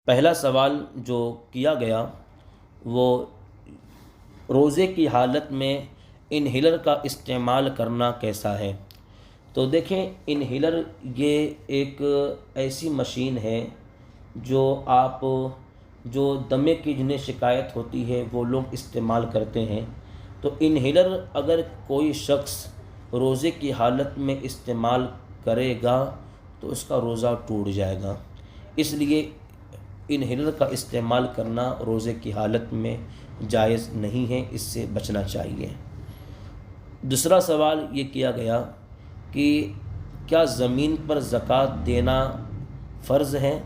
پہلا سوال جو کیا گیا وہ روزے کی حالت میں انہیلر کا استعمال کرنا کیسا ہے۔ تو دیکھیں، انہیلر یہ ایک ایسی مشین ہے جو جو دمے کی جنہیں شکایت ہوتی ہے وہ لوگ استعمال کرتے ہیں۔ تو انہیلر اگر کوئی شخص روزے کی حالت میں استعمال کرے گا تو اس کا روزہ ٹوٹ جائے گا۔ اس لیے انہیلر کا استعمال کرنا روزے کی حالت میں جائز نہیں ہے، اس سے بچنا چاہیے۔ دوسرا سوال یہ کیا گیا کہ کیا زمین پر زکوٰۃ دینا فرض ہے۔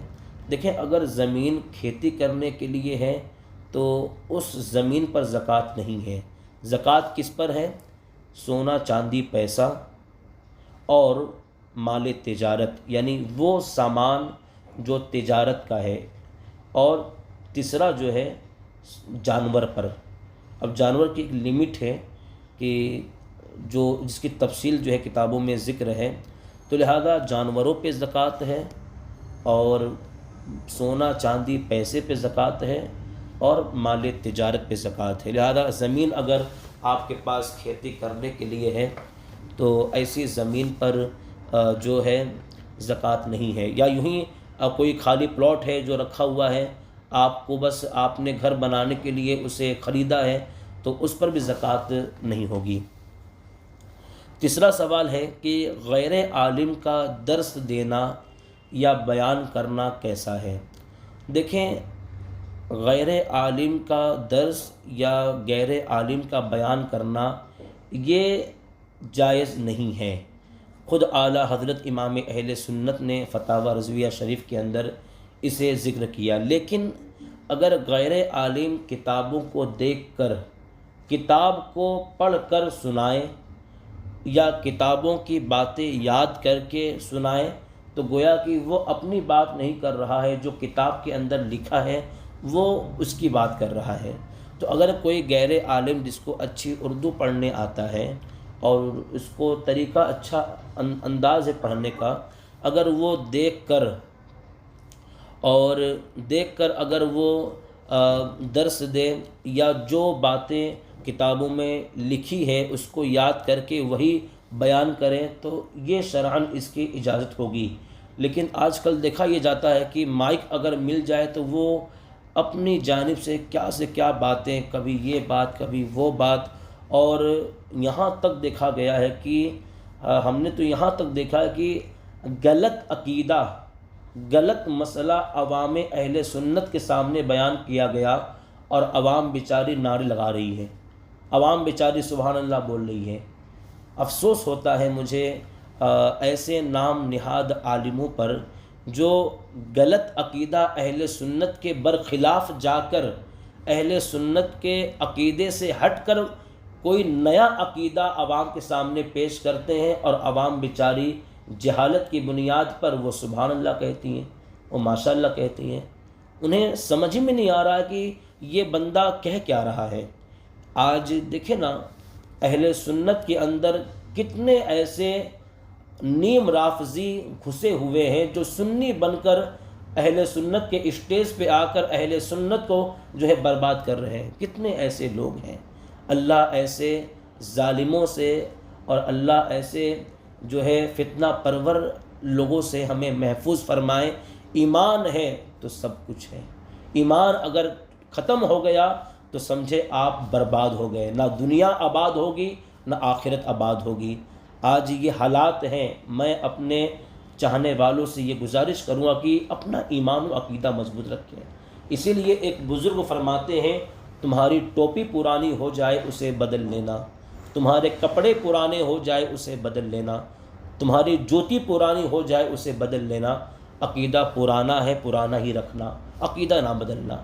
دیکھیں، اگر زمین کھیتی کرنے کے لیے ہے تو اس زمین پر زکوٰۃ نہیں ہے۔ زکوٰۃ کس پر ہے؟ سونا، چاندی، پیسہ اور مال تجارت، یعنی وہ سامان جو تجارت کا ہے۔ اور تیسرا جو ہے جانور پر۔ اب جانور کی ایک لمٹ ہے کہ جس کی تفصیل جو ہے کتابوں میں ذکر ہے، تو لہذا جانوروں پہ زکوٰۃ ہے، اور سونا، چاندی، پیسے پہ زکوٰۃ ہے، اور مال تجارت پہ زکوٰۃ ہے۔ لہذا زمین اگر آپ کے پاس کھیتی کرنے کے لیے ہے تو ایسی زمین پر جو ہے زکوٰۃ نہیں ہے۔ یا یوں ہی کوئی خالی پلاٹ ہے جو رکھا ہوا ہے، آپ کو بس آپ نے گھر بنانے کے لیے اسے خریدا ہے تو اس پر بھی زکوٰۃ نہیں ہوگی۔ تیسرا سوال ہے کہ غیر عالم کا درس دینا یا بیان کرنا کیسا ہے۔ دیکھیں، غیر عالم کا درس یا غیر عالم کا بیان کرنا یہ جائز نہیں ہے۔ خود اعلیٰ حضرت امام اہل سنت نے فتاوی رضویہ شریف کے اندر اسے ذکر کیا۔ لیکن اگر غیر عالم کتابوں کو دیکھ کر، کتاب کو پڑھ کر سنائے یا کتابوں کی باتیں یاد کر کے سنائے تو گویا کہ وہ اپنی بات نہیں کر رہا ہے، جو کتاب کے اندر لکھا ہے وہ اس کی بات کر رہا ہے۔ تو اگر کوئی غیر عالم جس کو اچھی اردو پڑھنے آتا ہے اور اس کو طریقہ اچھا انداز ہے پڑھنے کا، اگر وہ دیکھ کر اگر وہ درس دے یا جو باتیں کتابوں میں لکھی ہے اس کو یاد کر کے وہی بیان کریں تو یہ شرعاً اس کی اجازت ہوگی۔ لیکن آج کل دیکھا یہ جاتا ہے کہ مائک اگر مل جائے تو وہ اپنی جانب سے کیا باتیں، کبھی یہ بات کبھی وہ بات، اور یہاں تک دیکھا گیا ہے کہ ہم نے تو یہاں تک دیکھا ہے کہ غلط عقیدہ، غلط مسئلہ عوام اہل سنت کے سامنے بیان کیا گیا اور عوام بیچاری نعرے لگا رہی ہے، عوام بیچاری سبحان اللہ بول رہی ہے۔ افسوس ہوتا ہے مجھے ایسے نام نہاد عالموں پر جو غلط عقیدہ اہل سنت کے برخلاف جا کر اہل سنت کے عقیدے سے ہٹ کر کوئی نیا عقیدہ عوام کے سامنے پیش کرتے ہیں، اور عوام بیچاری جہالت کی بنیاد پر وہ سبحان اللہ کہتی ہیں، وہ ماشاء اللہ کہتی ہیں۔ انہیں سمجھ میں نہیں آ رہا کہ یہ بندہ کہہ کیا رہا ہے۔ آج دیکھیں نا، اہل سنت کے اندر کتنے ایسے نیم رافضی گھسے ہوئے ہیں جو سنی بن کر اہل سنت کے اسٹیج پہ آ کر اہل سنت کو جو ہے برباد کر رہے ہیں۔ کتنے ایسے لوگ ہیں۔ اللہ ایسے ظالموں سے اور اللہ ایسے جو ہے فتنہ پرور لوگوں سے ہمیں محفوظ فرمائے۔ ایمان ہے تو سب کچھ ہے۔ ایمان اگر ختم ہو گیا تو سمجھے آپ برباد ہو گئے، نہ دنیا آباد ہوگی نہ آخرت آباد ہوگی۔ آج یہ حالات ہیں۔ میں اپنے چاہنے والوں سے یہ گزارش کروں گا کہ اپنا ایمان و عقیدہ مضبوط رکھیں۔ اسی لیے ایک بزرگ فرماتے ہیں، تمہاری ٹوپی پرانی ہو جائے اسے بدل لینا، تمہارے کپڑے پرانے ہو جائے اسے بدل لینا، تمہاری جوتی پرانی ہو جائے اسے بدل لینا، عقیدہ پرانا ہے پرانا ہی رکھنا، عقیدہ نہ بدلنا۔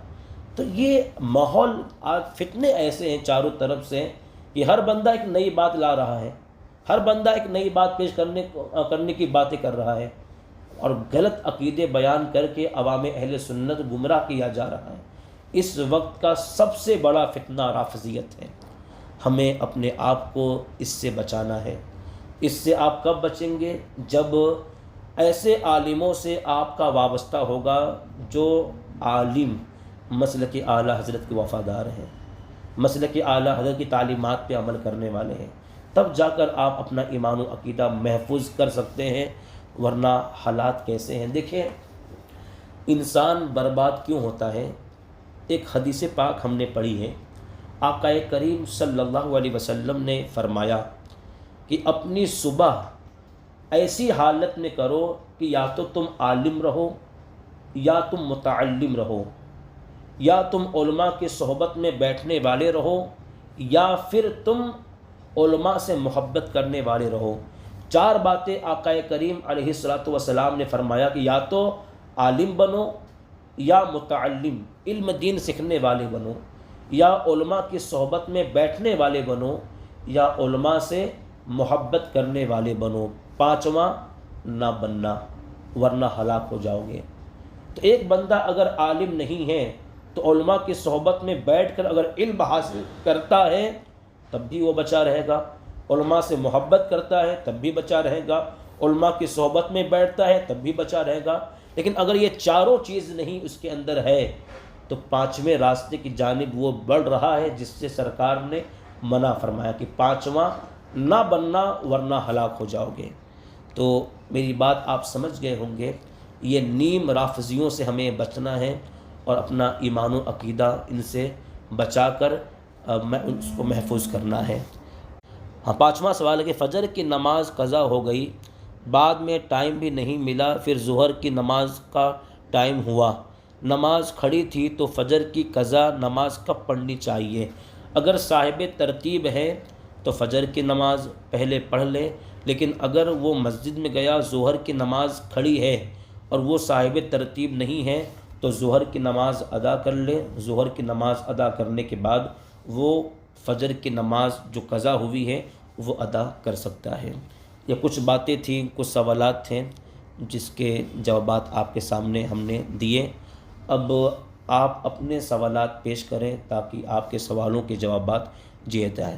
تو یہ ماحول آج فتنے ایسے ہیں چاروں طرف سے کہ ہر بندہ ایک نئی بات لا رہا ہے، ہر بندہ ایک نئی بات پیش کرنے کی باتیں کر رہا ہے، اور غلط عقیدے بیان کر کے عوام اہل سنت گمراہ کیا جا رہا ہے۔ اس وقت کا سب سے بڑا فتنہ رافضیت ہے۔ ہمیں اپنے آپ کو اس سے بچانا ہے۔ اس سے آپ کب بچیں گے؟ جب ایسے عالموں سے آپ کا وابستہ ہوگا جو عالم مسلک اعلیٰ حضرت کے وفادار ہیں، مسلک اعلیٰ حضرت کی تعلیمات پہ عمل کرنے والے ہیں، تب جا کر آپ اپنا ایمان و عقیدہ محفوظ کر سکتے ہیں، ورنہ حالات کیسے ہیں؟ دیکھیں انسان برباد کیوں ہوتا ہے؟ ایک حدیث پاک ہم نے پڑھی ہے، آقا کریم صلی اللہ علیہ وسلم نے فرمایا کہ اپنی صبح ایسی حالت میں کرو کہ یا تو تم عالم رہو یا تم متعلم رہو، یا تم علماء کی صحبت میں بیٹھنے والے رہو، یا پھر تم علماء سے محبت کرنے والے رہو۔ چار باتیں آقا کریم علیہ الصلوۃ والسلام نے فرمایا کہ یا تو عالم بنو، یا متعلم علم دین سیکھنے والے بنو، یا علماء کی صحبت میں بیٹھنے والے بنو، یا علماء سے محبت کرنے والے بنو، پانچواں نہ بننا ورنہ ہلاک ہو جاؤ گے۔ تو ایک بندہ اگر عالم نہیں ہے تو علماء کی صحبت میں بیٹھ کر اگر علم حاصل کرتا ہے تب بھی وہ بچا رہے گا، علماء سے محبت کرتا ہے تب بھی بچا رہے گا، علماء کی صحبت میں بیٹھتا ہے تب بھی بچا رہے گا۔ لیکن اگر یہ چاروں چیز نہیں اس کے اندر ہے تو پانچویں راستے کی جانب وہ بڑھ رہا ہے، جس سے سرکار نے منع فرمایا کہ پانچواں نہ بننا ورنہ ہلاک ہو جاؤ گے۔ تو میری بات آپ سمجھ گئے ہوں گے، یہ نیم رافضیوں سے ہمیں بچنا ہے اور اپنا ایمان و عقیدہ ان سے بچا کر اس کو محفوظ کرنا ہے۔ ہاں، پانچواں سوال ہے کہ فجر کی نماز قضا ہو گئی، بعد میں ٹائم بھی نہیں ملا، پھر ظہر کی نماز کا ٹائم ہوا، نماز کھڑی تھی تو فجر کی قضا نماز کب پڑھنی چاہیے؟ اگر صاحب ترتیب ہے تو فجر کی نماز پہلے پڑھ لے، لیکن اگر وہ مسجد میں گیا ظہر کی نماز کھڑی ہے اور وہ صاحب ترتیب نہیں ہے تو ظہر کی نماز ادا کر لے، ظہر کی نماز ادا کرنے کے بعد وہ فجر کی نماز جو قضا ہوئی ہے وہ ادا کر سکتا ہے۔ یہ کچھ باتیں تھیں، کچھ سوالات تھے جس کے جوابات آپ کے سامنے ہم نے دیے۔ اب آپ اپنے سوالات پیش کریں تاکہ آپ کے سوالوں کے جوابات دیے جائیں۔